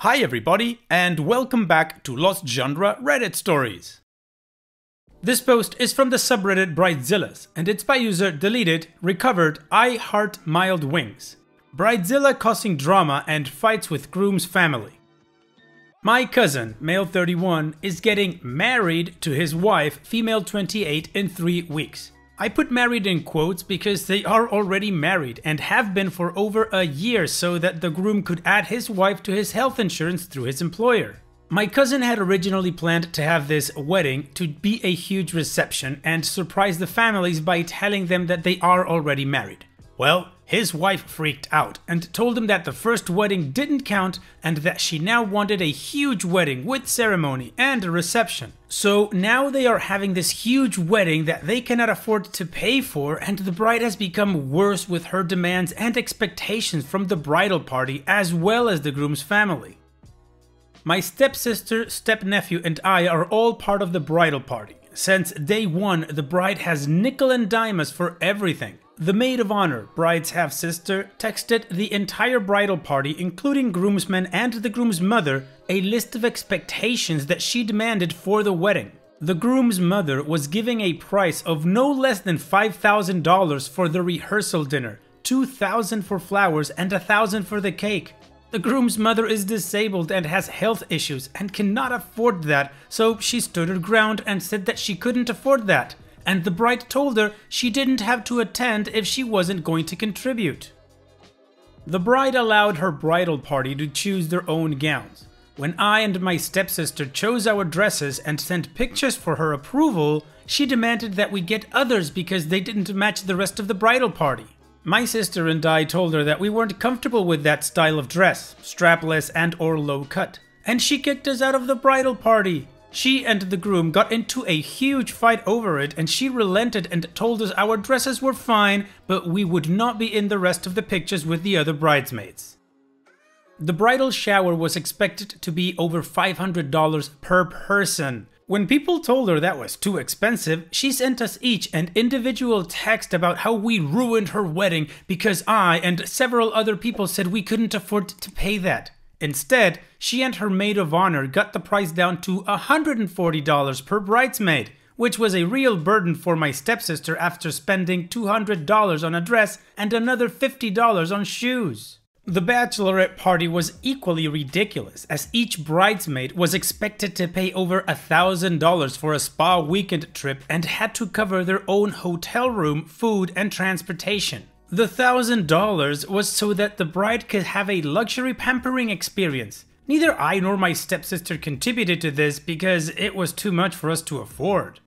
Hi everybody, and welcome back to Lost Genre Reddit Stories. This post is from the subreddit Bridezilla, and it's by user deleted, recovered, I heart mild wings. Bridezilla causing drama and fights with groom's family. My cousin, male 31, is getting married to his wife, female 28, in 3 weeks. I put married in quotes because they are already married and have been for over a year so that the groom could add his wife to his health insurance through his employer. My cousin had originally planned to have this wedding to be a huge reception and surprise the families by telling them that they are already married. Well, his wife freaked out and told him that the first wedding didn't count and that she now wanted a huge wedding with ceremony and a reception. So now they are having this huge wedding that they cannot afford to pay for, and the bride has become worse with her demands and expectations from the bridal party as well as the groom's family. My stepsister, stepnephew and I are all part of the bridal party. Since day one, the bride has nickel and dime us for everything. The maid of honor, bride's half-sister, texted the entire bridal party, including groomsmen and the groom's mother, a list of expectations that she demanded for the wedding. The groom's mother was giving a price of no less than $5,000 for the rehearsal dinner, $2,000 for flowers, and $1,000 for the cake. The groom's mother is disabled and has health issues and cannot afford that, so she stood her ground and said that she couldn't afford that. And the bride told her she didn't have to attend if she wasn't going to contribute. The bride allowed her bridal party to choose their own gowns. When I and my stepsister chose our dresses and sent pictures for her approval, she demanded that we get others because they didn't match the rest of the bridal party. My sister and I told her that we weren't comfortable with that style of dress, strapless and or low cut, and she kicked us out of the bridal party. She and the groom got into a huge fight over it, and she relented and told us our dresses were fine, but we would not be in the rest of the pictures with the other bridesmaids. The bridal shower was expected to be over $500 per person. When people told her that was too expensive, she sent us each an individual text about how we ruined her wedding because I and several other people said we couldn't afford to pay that. Instead, she and her maid of honor got the price down to $140 per bridesmaid, which was a real burden for my stepsister after spending $200 on a dress and another $50 on shoes. The bachelorette party was equally ridiculous, as each bridesmaid was expected to pay over $1,000 for a spa weekend trip and had to cover their own hotel room, food, and transportation. The $1,000 was so that the bride could have a luxury pampering experience. Neither I nor my stepsister contributed to this because it was too much for us to afford.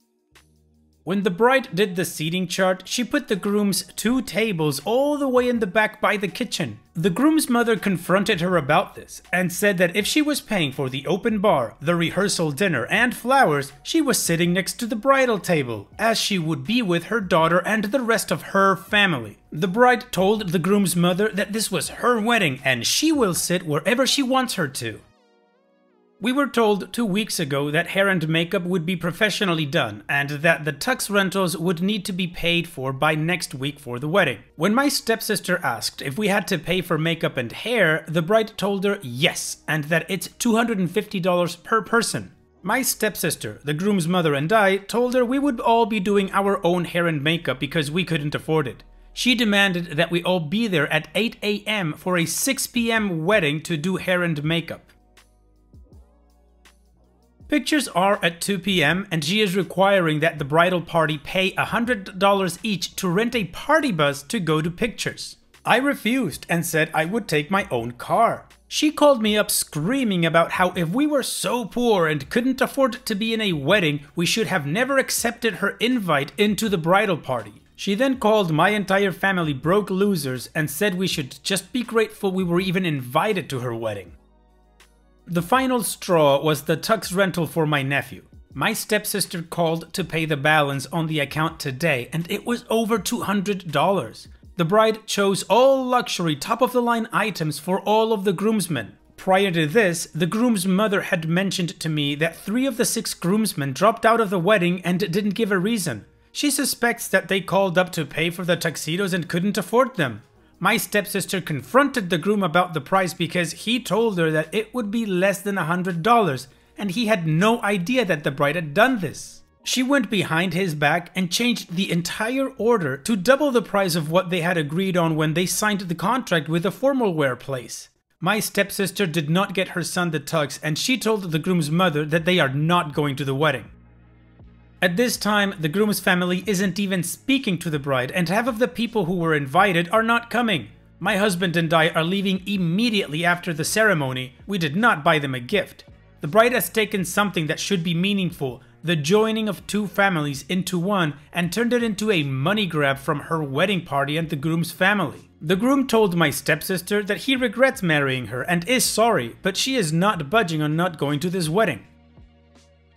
When the bride did the seating chart, she put the groom's 2 tables all the way in the back by the kitchen. The groom's mother confronted her about this and said that if she was paying for the open bar, the rehearsal dinner, and flowers, she was sitting next to the bridal table, as she would be with her daughter and the rest of her family. The bride told the groom's mother that this was her wedding and she will sit wherever she wants her to. We were told 2 weeks ago that hair and makeup would be professionally done and that the tux rentals would need to be paid for by next week for the wedding. When my stepsister asked if we had to pay for makeup and hair, the bride told her yes, and that it's $250 per person. My stepsister, the groom's mother, and I told her we would all be doing our own hair and makeup because we couldn't afford it. She demanded that we all be there at 8 a.m. for a 6 p.m. wedding to do hair and makeup. Pictures are at 2 p.m. and she is requiring that the bridal party pay $100 each to rent a party bus to go to pictures. I refused and said I would take my own car. She called me up screaming about how if we were so poor and couldn't afford to be in a wedding, we should have never accepted her invite into the bridal party. She then called my entire family broke losers and said we should just be grateful we were even invited to her wedding. The final straw was the tux rental for my nephew. My stepsister called to pay the balance on the account today, and it was over $200. The bride chose all luxury top-of-the-line items for all of the groomsmen. Prior to this, the groom's mother had mentioned to me that 3 of the 6 groomsmen dropped out of the wedding and didn't give a reason. She suspects that they called up to pay for the tuxedos and couldn't afford them. My stepsister confronted the groom about the price because he told her that it would be less than $100, and he had no idea that the bride had done this. She went behind his back and changed the entire order to double the price of what they had agreed on when they signed the contract with the formal wear place. My stepsister did not get her son the tux, and she told the groom's mother that they are not going to the wedding. At this time, the groom's family isn't even speaking to the bride, and half of the people who were invited are not coming. My husband and I are leaving immediately after the ceremony. We did not buy them a gift. The bride has taken something that should be meaningful, the joining of two families into one, and turned it into a money grab from her wedding party and the groom's family. The groom told my stepsister that he regrets marrying her and is sorry, but she is not budging on not going to this wedding.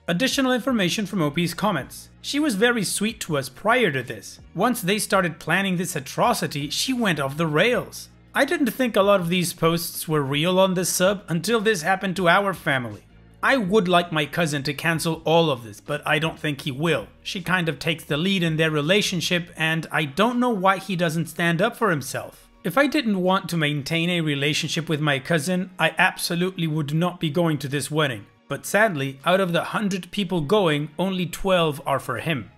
Additional information from OP's comments. She was very sweet to us prior to this. Once they started planning this atrocity, she went off the rails. I didn't think a lot of these posts were real on this sub until this happened to our family. I would like my cousin to cancel all of this, but I don't think he will. She kind of takes the lead in their relationship, and I don't know why he doesn't stand up for himself. If I didn't want to maintain a relationship with my cousin, I absolutely would not be going to this wedding. But sadly, out of the 100 people going, only 12 are for him.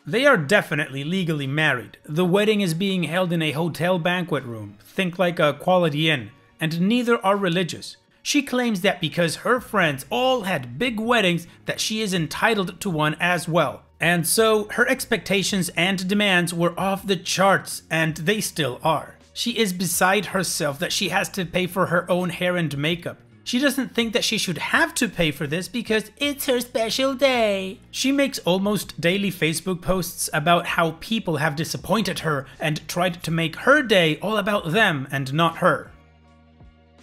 They are definitely legally married. The wedding is being held in a hotel banquet room, think like a Quality Inn, and neither are religious. She claims that because her friends all had big weddings, that she is entitled to one as well. And so, her expectations and demands were off the charts, and they still are. She is beside herself that she has to pay for her own hair and makeup. She doesn't think that she should have to pay for this because it's her special day. She makes almost daily Facebook posts about how people have disappointed her and tried to make her day all about them and not her.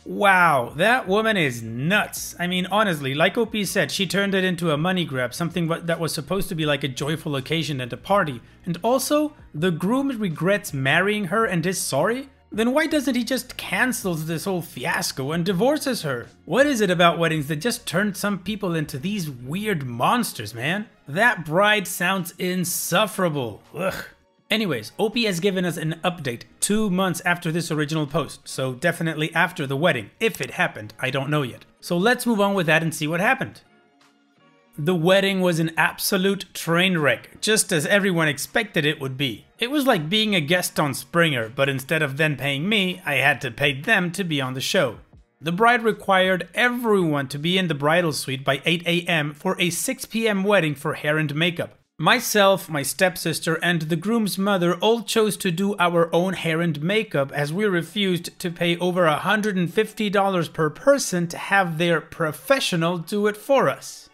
Wow, that woman is nuts. I mean, honestly, like OP said, she turned it into a money grab, something that was supposed to be like a joyful occasion at a party. And also, the groom regrets marrying her and is sorry? Then why doesn't he just cancel this whole fiasco and divorces her? What is it about weddings that just turned some people into these weird monsters, man? That bride sounds insufferable. Ugh. Anyways, OP has given us an update 2 months after this original post, so definitely after the wedding. If it happened, I don't know yet. So let's move on with that and see what happened. The wedding was an absolute train wreck, just as everyone expected it would be. It was like being a guest on Springer, but instead of them paying me, I had to pay them to be on the show. The bride required everyone to be in the bridal suite by 8 AM for a 6 PM wedding for hair and makeup. Myself, my stepsister, and the groom's mother all chose to do our own hair and makeup as we refused to pay over $150 per person to have their professional do it for us.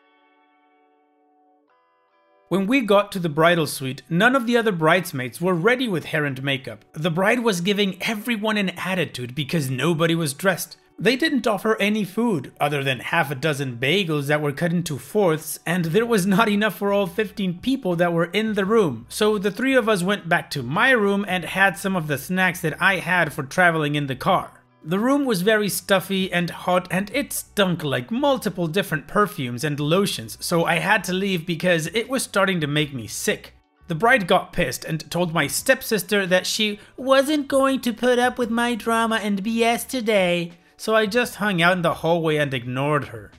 When we got to the bridal suite, none of the other bridesmaids were ready with hair and makeup. The bride was giving everyone an attitude because nobody was dressed. They didn't offer any food, other than half a dozen bagels that were cut into fourths, and there was not enough for all 15 people that were in the room. So the 3 of us went back to my room and had some of the snacks that I had for traveling in the car. The room was very stuffy and hot, and it stunk like multiple different perfumes and lotions, so I had to leave because it was starting to make me sick. The bride got pissed and told my stepsister that she wasn't going to put up with my drama and BS today, so I just hung out in the hallway and ignored her.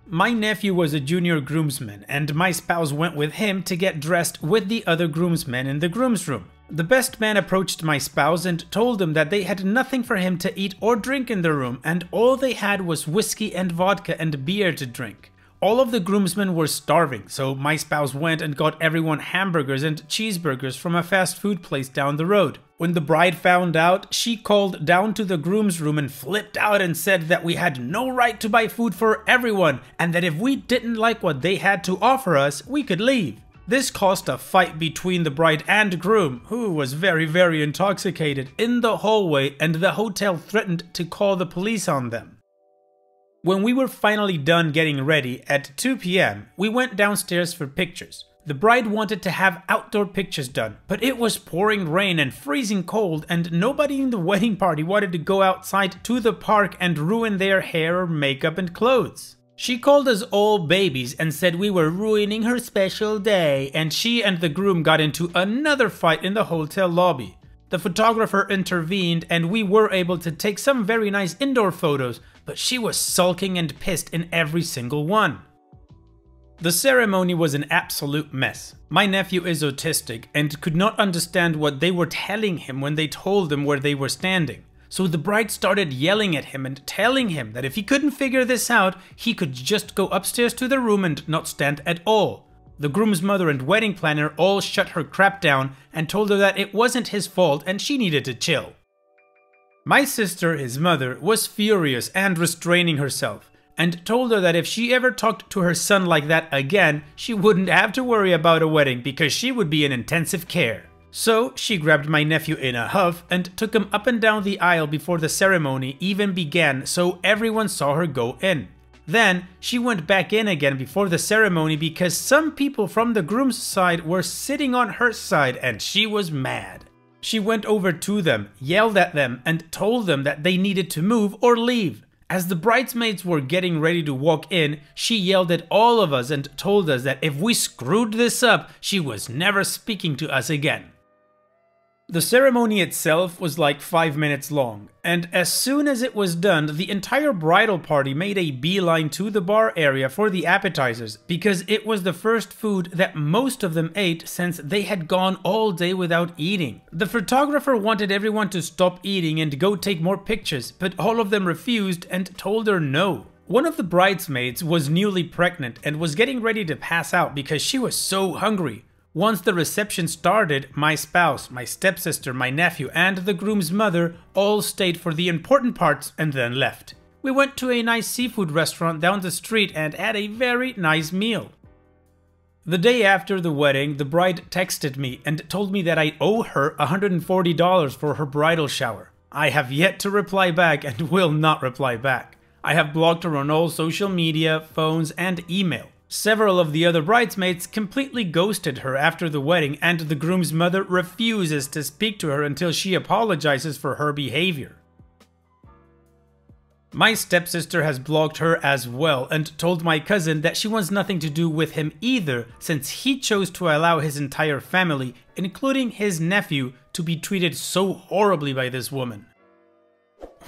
My nephew was a junior groomsman, and my spouse went with him to get dressed with the other groomsmen in the groom's room. The best man approached my spouse and told him that they had nothing for him to eat or drink in the room, and all they had was whiskey and vodka and beer to drink. All of the groomsmen were starving, so my spouse went and got everyone hamburgers and cheeseburgers from a fast food place down the road. When the bride found out, she called down to the groom's room and flipped out and said that we had no right to buy food for everyone, and that if we didn't like what they had to offer us, we could leave. This caused a fight between the bride and groom, who was very intoxicated, in the hallway, and the hotel threatened to call the police on them. When we were finally done getting ready at 2 PM, we went downstairs for pictures. The bride wanted to have outdoor pictures done, but it was pouring rain and freezing cold, and nobody in the wedding party wanted to go outside to the park and ruin their hair or makeup and clothes. She called us all babies and said we were ruining her special day, and she and the groom got into another fight in the hotel lobby. The photographer intervened and we were able to take some very nice indoor photos, but she was sulking and pissed in every single one. The ceremony was an absolute mess. My nephew is autistic and could not understand what they were telling him when they told him where they were standing. So the bride started yelling at him and telling him that if he couldn't figure this out, he could just go upstairs to the room and not stand at all. The groom's mother and wedding planner all shut her crap down and told her that it wasn't his fault and she needed to chill. My sister, his mother, was furious and restraining herself, and told her that if she ever talked to her son like that again, she wouldn't have to worry about a wedding because she would be in intensive care. So she grabbed my nephew in a huff and took him up and down the aisle before the ceremony even began so everyone saw her go in. Then she went back in again before the ceremony because some people from the groom's side were sitting on her side and she was mad. She went over to them, yelled at them, and told them that they needed to move or leave. As the bridesmaids were getting ready to walk in, she yelled at all of us and told us that if we screwed this up, she was never speaking to us again. The ceremony itself was like 5 minutes long, and as soon as it was done, the entire bridal party made a beeline to the bar area for the appetizers because it was the first food that most of them ate since they had gone all day without eating. The photographer wanted everyone to stop eating and go take more pictures, but all of them refused and told her no. One of the bridesmaids was newly pregnant and was getting ready to pass out because she was so hungry. Once the reception started, my spouse, my stepsister, my nephew, and the groom's mother all stayed for the important parts and then left. We went to a nice seafood restaurant down the street and had a very nice meal. The day after the wedding, the bride texted me and told me that I owe her $140 for her bridal shower. I have yet to reply back and will not reply back. I have blocked her on all social media, phones, and email. Several of the other bridesmaids completely ghosted her after the wedding, and the groom's mother refuses to speak to her until she apologizes for her behavior. My stepsister has blocked her as well and told my cousin that she wants nothing to do with him either since he chose to allow his entire family, including his nephew, to be treated so horribly by this woman.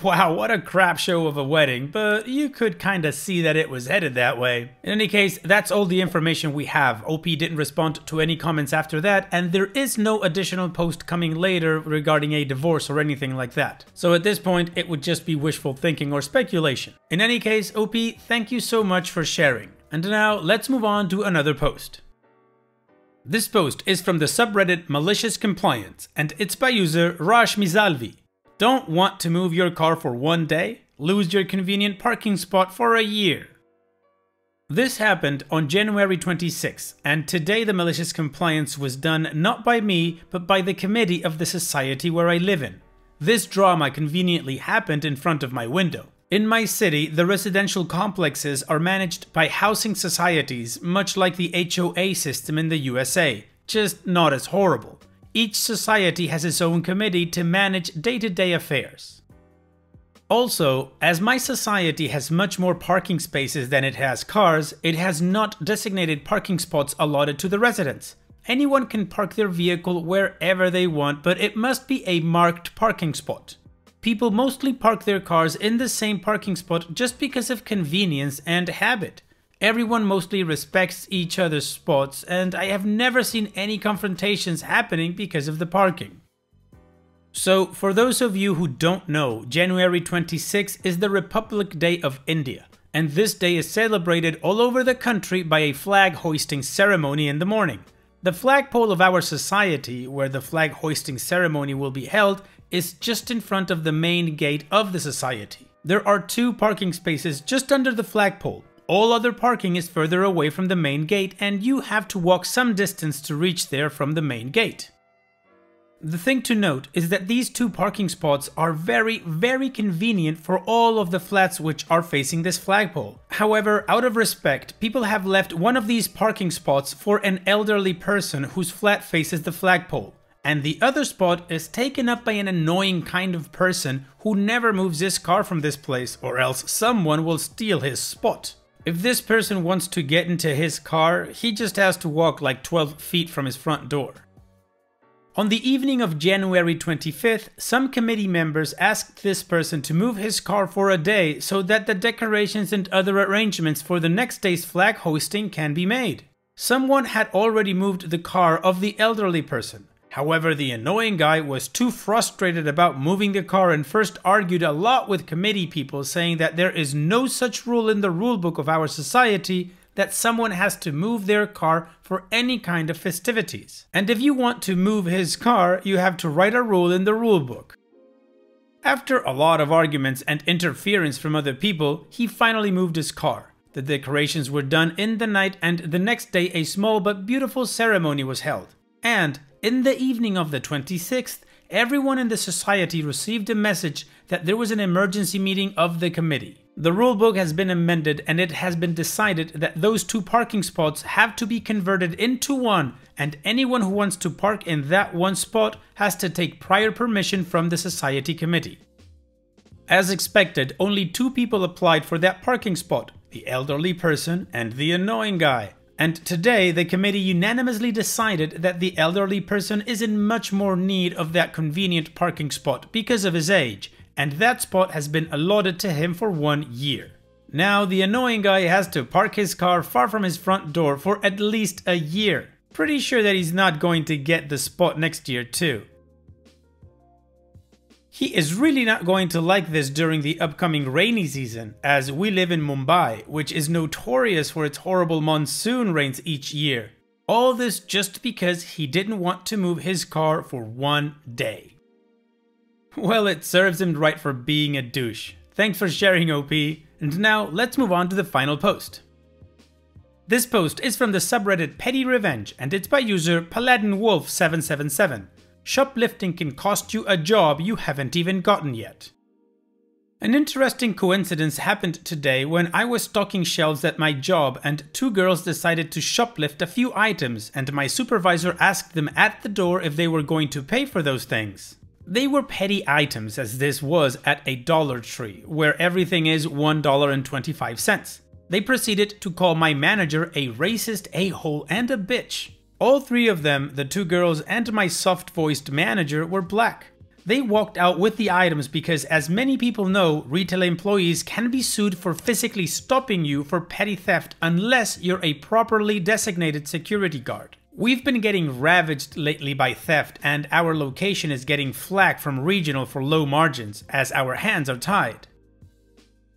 Wow, what a crap show of a wedding, but you could kinda see that it was headed that way. In any case, that's all the information we have. OP didn't respond to any comments after that, and there is no additional post coming later regarding a divorce or anything like that. So at this point, it would just be wishful thinking or speculation. In any case, OP, thank you so much for sharing. And now, let's move on to another post. This post is from the subreddit Malicious Compliance, and it's by user Rash Mizalvi. Don't want to move your car for one day? Lose your convenient parking spot for a year. This happened on January 26, and today the malicious compliance was done not by me, but by the committee of the society where I live in. This drama conveniently happened in front of my window. In my city, the residential complexes are managed by housing societies, much like the HOA system in the USA, just not as horrible. Each society has its own committee to manage day-to-day affairs. Also, as my society has much more parking spaces than it has cars, it has not designated parking spots allotted to the residents. Anyone can park their vehicle wherever they want, but it must be a marked parking spot. People mostly park their cars in the same parking spot just because of convenience and habit. Everyone mostly respects each other's spots, and I have never seen any confrontations happening because of the parking. So, for those of you who don't know, January 26 is the Republic Day of India, and this day is celebrated all over the country by a flag hoisting ceremony in the morning. The flagpole of our society, where the flag hoisting ceremony will be held, is just in front of the main gate of the society. There are 2 parking spaces just under the flagpole. All other parking is further away from the main gate, and you have to walk some distance to reach there from the main gate. The thing to note is that these 2 parking spots are very convenient for all of the flats which are facing this flagpole. However, out of respect, people have left one of these parking spots for an elderly person whose flat faces the flagpole, and the other spot is taken up by an annoying kind of person who never moves his car from this place, or else someone will steal his spot. If this person wants to get into his car, he just has to walk like 12 feet from his front door. On the evening of January 25th, some committee members asked this person to move his car for a day so that the decorations and other arrangements for the next day's flag hosting can be made. Someone had already moved the car of the elderly person. However, the annoying guy was too frustrated about moving the car and first argued a lot with committee people, saying that there is no such rule in the rulebook of our society that someone has to move their car for any kind of festivities. And if you want to move his car, you have to write a rule in the rulebook. After a lot of arguments and interference from other people, he finally moved his car. The decorations were done in the night, and the next day a small but beautiful ceremony was held. And in the evening of the 26th, everyone in the society received a message that there was an emergency meeting of the committee. The rulebook has been amended, and it has been decided that those 2 parking spots have to be converted into 1, and anyone who wants to park in that 1 spot has to take prior permission from the society committee. As expected, only 2 people applied for that parking spot, the elderly person and the annoying guy. And today, the committee unanimously decided that the elderly person is in much more need of that convenient parking spot because of his age, and that spot has been allotted to him for 1 year. Now, the annoying guy has to park his car far from his front door for at least a year. Pretty sure that he's not going to get the spot next year too. He is really not going to like this during the upcoming rainy season, as we live in Mumbai, which is notorious for its horrible monsoon rains each year. All this just because he didn't want to move his car for 1 day. Well, it serves him right for being a douche. Thanks for sharing, OP. And now let's move on to the final post. This post is from the subreddit Petty Revenge, and it's by user PaladinWolf777. Shoplifting can cost you a job you haven't even gotten yet. An interesting coincidence happened today when I was stocking shelves at my job, and 2 girls decided to shoplift a few items, and my supervisor asked them at the door if they were going to pay for those things. They were petty items, as this was at a Dollar Tree, where everything is $1.25. They proceeded to call my manager a racist a-hole and a bitch. All 3 of them, the 2 girls and my soft-voiced manager, were black. They walked out with the items because, as many people know, retail employees can be sued for physically stopping you for petty theft unless you're a properly designated security guard. We've been getting ravaged lately by theft, and our location is getting flack from regional for low margins, as our hands are tied.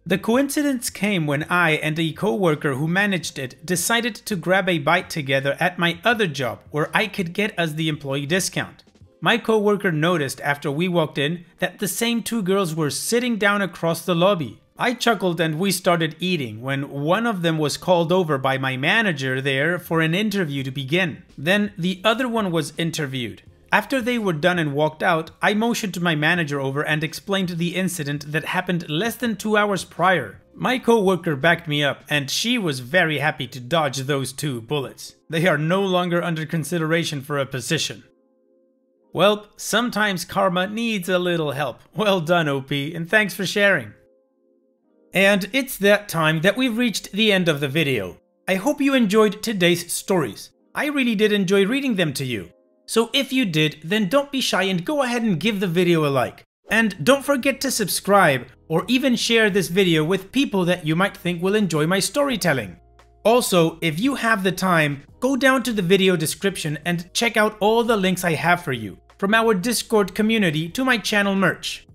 The coincidence came when I and a co-worker who managed it decided to grab a bite together at my other job where I could get us the employee discount. My co-worker noticed after we walked in that the same 2 girls were sitting down across the lobby. I chuckled and we started eating when one of them was called over by my manager there for an interview to begin. Then the other one was interviewed. After they were done and walked out, I motioned to my manager over and explained the incident that happened less than 2 hours prior. My co-worker backed me up, and she was very happy to dodge those 2 bullets. They are no longer under consideration for a position. Well, sometimes karma needs a little help. Well done, OP, and thanks for sharing. And it's that time that we've reached the end of the video. I hope you enjoyed today's stories. I really did enjoy reading them to you. So if you did, then don't be shy and go ahead and give the video a like. And don't forget to subscribe or even share this video with people that you might think will enjoy my storytelling. Also, if you have the time, go down to the video description and check out all the links I have for you, from our Discord community to my channel merch.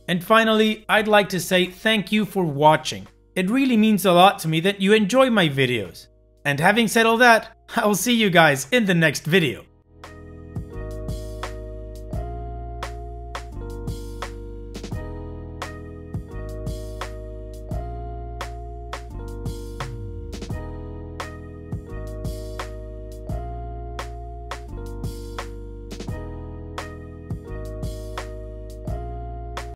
And finally, I'd like to say thank you for watching. It really means a lot to me that you enjoy my videos. And having said all that, I'll see you guys in the next video.